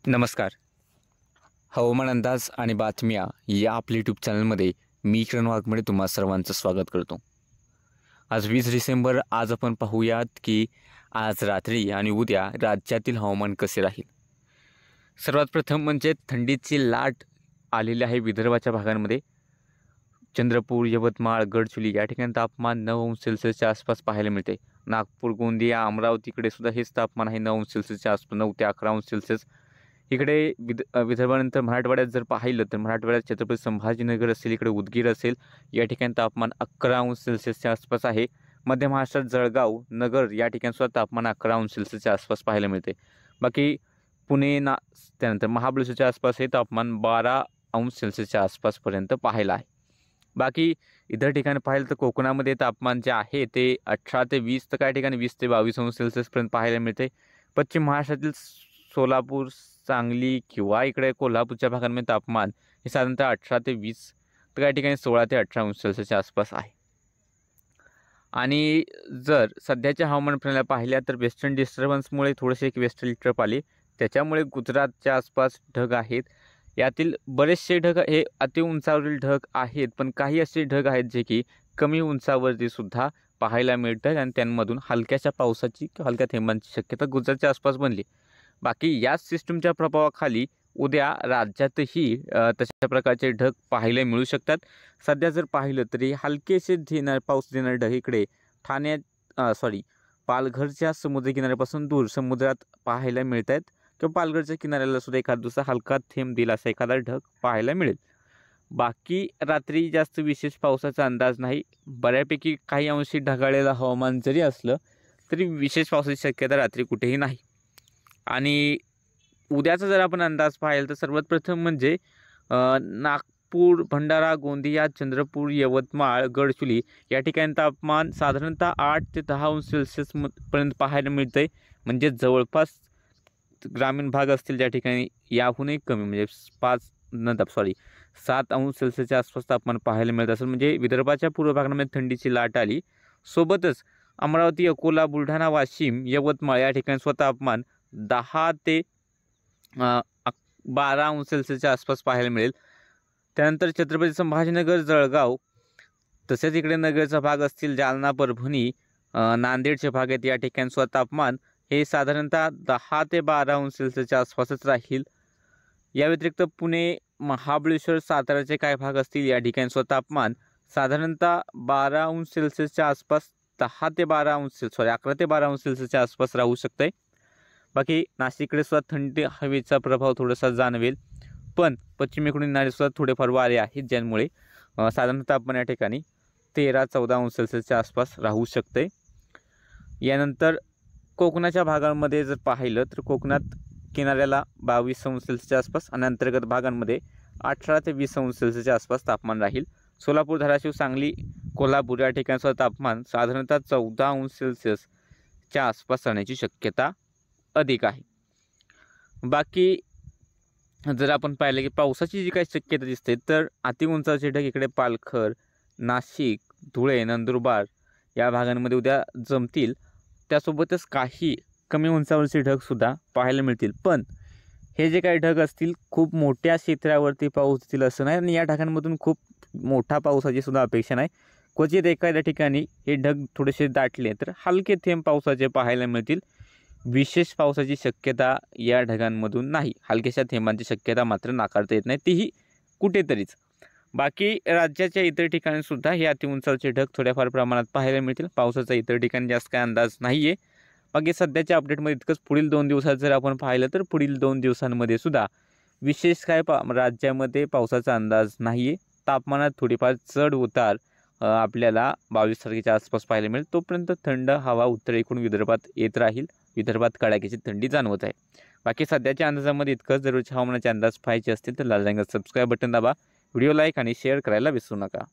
नमस्कार. हवामान अंदाज आणि बातम्या या आपल्या यूट्यूब चॅनलमध्ये मी किरण वाघमोडे तुम्हा सर्वांचं स्वागत करतो. आज 20 डिसेंबर. आज आपण पाहूयात की आज रात्री आणि उद्या राज्यातील हवामान कसे राहील. सर्वात प्रथम म्हणजे थंडीची लाट आलेली आहे विदर्भाच्या भागांमध्ये. चंद्रपूर, यवतमाळ, गडचिरोली या ठिकाणी तापमान 9 अंश सेल्सिअसच्या आसपास पाहायला मिळते. नागपूर, गोंदिया, अमरावतीकडे सुद्धा हेच तापमान आहे 9 अंश सेल्सिअसच्या आसपास, 9 ते 11 अंश सेल्सिअस. इकडे विदर्भानंतर मराठवाड्यात जर पाहिलं तर मराठवाड्यात छत्रपती संभाजीनगर असेल, इकडे उदगीर असेल, या ठिकाणी तापमान 11 अंश सेल्सिअसच्या आसपास आहे. मध्य महाराष्ट्रात जळगाव, नगर या ठिकाणी सुद्धा तापमान 11 अंश सेल्सिअसच्या आसपास पाहायला मिळते. बाकी पुणे त्यानंतर महाबळेश्वरच्या आसपास हे तापमान 12 अंश सेल्सिअसच्या आसपासपर्यंत पाहायला आहे. बाकी इतर ठिकाणी पाहिलं तर कोकणामध्ये तापमान जे आहे ते 18 ते 20 तर काही ठिकाणी 20 ते 22 अंश सेल्सिअसपर्यंत पाहायला मिळते. पश्चिम महाराष्ट्रातील सोलापूर, सांगली किंवा इकडे कोल्हापूरच्या भागांमध्ये तापमान हे साधारणतः 18 ते 20 तर काही ठिकाणी 16 ते 18 अंश सेल्सिअसच्या आसपास आहे. आणि जर सध्याच्या हवामान प्रणाल्या पाहिल्या तर वेस्टर्न डिस्टर्बन्समुळे थोडेसे एक वेस्टर्ली ट्रप आले, त्याच्यामुळे गुजरातच्या आसपास ढग आहेत. यातील बरेचसे ढग हे अति उंचावरील ढग आहेत, पण काही असे ढग आहेत जे की कमी उंचावरती सुद्धा पाहायला मिळतात आणि त्यांमधून हलक्याशा पावसाची किंवा हलक्या थेंबांची शक्यता गुजरातच्या आसपास बनली. बाकी याच सिस्टमच्या प्रभावाखाली उद्या राज्यातही तशा प्रकारचे ढग पाहायला मिळू शकतात. सध्या जर पाहिलं तरी हलकेसे पाऊस देणारे ढग इकडे पालघरच्या समुद्रकिनाऱ्यापासून दूर समुद्रात पाहायला मिळत आहेत किंवा पालघरच्या किनाऱ्याला सुद्धा एखाद दुसरा हलका थेंब दिला असा एखादा ढग पाहायला मिळेल. बाकी रात्री जास्त विशेष पावसाचा अंदाज नाही. बऱ्यापैकी काही अंशी ढगाळलेलं हवामान जरी असलं तरी विशेष पावसाची शक्यता रात्री कुठेही नाही. आणि उद्याचा जर आपण अंदाज पाहिला तर सर्वात प्रथम म्हणजे नागपूर, भंडारा, गोंदिया, चंद्रपूर, यवतमाळ, गडचिरोली या ठिकाणी तापमान साधारणतः 8 ते 10 अंश सेल्सिअस पर्यंत पाहायला मिळते. म्हणजे जवळपास ग्रामीण भाग असतील त्या ठिकाणी याहूनही कमी म्हणजे 7 अंश सेल्सिअसच्या आसपास तापमान पाहायला मिळत असेल. म्हणजे विदर्भाच्या पूर्व भागामध्ये थंडीची लाट आली. सोबतच अमरावती, अकोला, बुलढाणा, वाशिम, यवतमाळ या ठिकाणी स्वतः तापमान 10 ते 12 अंश सेल्सिअसच्या आसपास पाहायला मिळेल. त्यानंतर छत्रपती संभाजीनगर, जळगाव तसेच इकडे नगरचा भाग असतील, जालना, परभणी, नांदेडचे भाग आहेत, या ठिकाणी स्वतः तापमान हे साधारणतः 10 ते 12 अंश सेल्सिअसच्या आसपासच राहील. या व्यतिरिक्त पुणे, महाबळेश्वर, साताराचे काही भाग असतील, या ठिकाणी स्वतः तापमान साधारणतः 12 अंश सेल्सिअसच्या आसपास 11 ते 12 अंश सेल्सिअसच्या आसपास राहू शकते. बाकी नाशिककडे सुद्धा थंडी हवेचा प्रभाव थोडासा जाणवेल, पण पश्चिमेकडून येणारे सुद्धा थोडेफार वारे आहेत ज्यामुळे साधारणतः तापमान या ठिकाणी 13-14 अंश सेल्सिअसच्या आसपास राहू शकते. यानंतर कोकणाच्या भागांमध्ये जर पाहिलं तर कोकणात किनाऱ्याला 22 अंश सेल्सिअसच्या आसपास आणि अंतर्गत भागांमध्ये 18 ते 20 अंश सेल्सिअसच्या आसपास तापमान राहील. सोलापूर, धाराशिव, सांगली, कोल्हापूर या ठिकाणी सुद्धा तापमान साधारणतः 14 अंश सेल्सिअसच्या आसपास राहण्याची शक्यता अधिक आहे. बाकी जर आपण पाहिलं की पावसाची जी काही शक्यता दिसते तर अति उंचाचे ढग इकडे पालघर, नाशिक, धुळे, नंदुरबार या भागांमध्ये उद्या जमतील. त्यासोबतच काही कमी उंचावरचे ढगसुद्धा पाहायला मिळतील. पण हे जे काही ढग असतील खूप मोठ्या क्षेत्रावरती पाऊस देतील असं नाही आणि या ढगांमधून खूप मोठा पावसाची सुद्धा अपेक्षा नाही. क्वचित एखाद्या ठिकाणी हे ढग थोडेसे दाटले तर हलके थेंब पावसाचे पाहायला मिळतील. विशेष पावसाची शक्यता या ढगांमधून नाही. हलक्याशा थेंबांची शक्यता मात्र नाकारता येत नाही, तीही कुठेतरीच. बाकी राज्याच्या इतर ठिकाणी सुद्धा हे अति उंचावरचे ढग थोड्याफार प्रमाणात पाहायला मिळतील. पावसाचा इतर ठिकाणी जास्त काय अंदाज नाही आहे. बाकी सध्याच्या अपडेटमध्ये इतकंच. पुढील 2 दिवसात जर आपण पाहिलं तर पुढील 2 दिवसांमध्ये सुद्धा विशेष काय राज्यामध्ये पावसाचा अंदाज नाही आहे. तापमानात थोडीफार चढ उतार आपल्याला 22 तारखेच्या आसपास पाहायला मिळेल. तोपर्यंत थंड हवा उत्तरेकडून विदर्भात येत राहील. विदर्भात कडाक्याची थंडी जाणवत आहे. बाकी सध्याच्या अंदाजामध्ये इतकंच. जरूरच्या हवामानाचे अंदाज पाहायचे असतील तर लाल रंगाचं सबस्क्राईब बटन दाबा. व्हिडिओ लाईक आणि शेअर करायला विसरू नका.